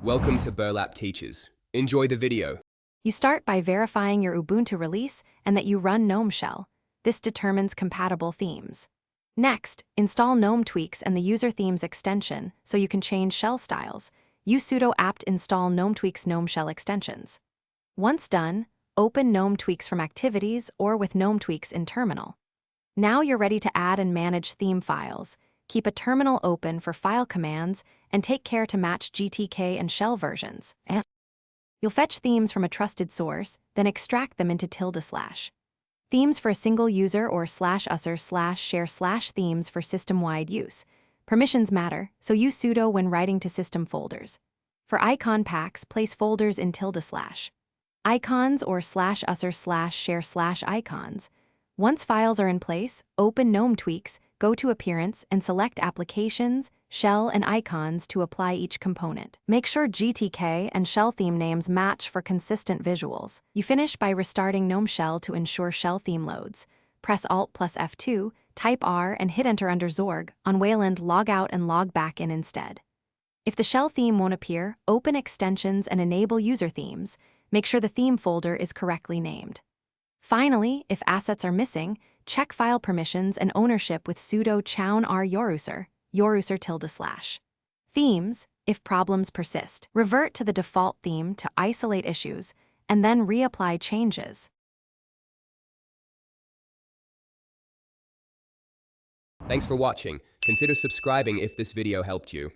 Welcome to Burlap Teachers. Enjoy the video. You start by verifying your Ubuntu release and that you run GNOME shell. This determines compatible themes. Next, install GNOME Tweaks and the user themes extension so you can change shell styles. Use sudo apt install GNOME Tweaks GNOME shell extensions. Once done, open GNOME Tweaks from Activities or with GNOME Tweaks in Terminal. Now you're ready to add and manage theme files. Keep a terminal open for file commands and take care to match GTK and shell versions. You'll fetch themes from a trusted source, then extract them into ~. Themes for a single user or /usr/share/ themes for system-wide use. Permissions matter, so use sudo when writing to system folders. For icon packs, place folders in ~. Icons or /usr/share/icons. Once files are in place, open GNOME Tweaks, go to Appearance, and select Applications, Shell, and Icons to apply each component. Make sure GTK and shell theme names match for consistent visuals. You finish by restarting GNOME Shell to ensure shell theme loads. Press Alt plus F2, type R, and hit Enter under Zorg. On Wayland, log out and log back in instead. If the shell theme won't appear, open Extensions and enable User Themes. Make sure the theme folder is correctly named. Finally, if assets are missing, check file permissions and ownership with sudo chown r yoruser ~. Themes, if problems persist, revert to the default theme to isolate issues, and then reapply changes. Thanks for watching. Consider subscribing if this video helped you.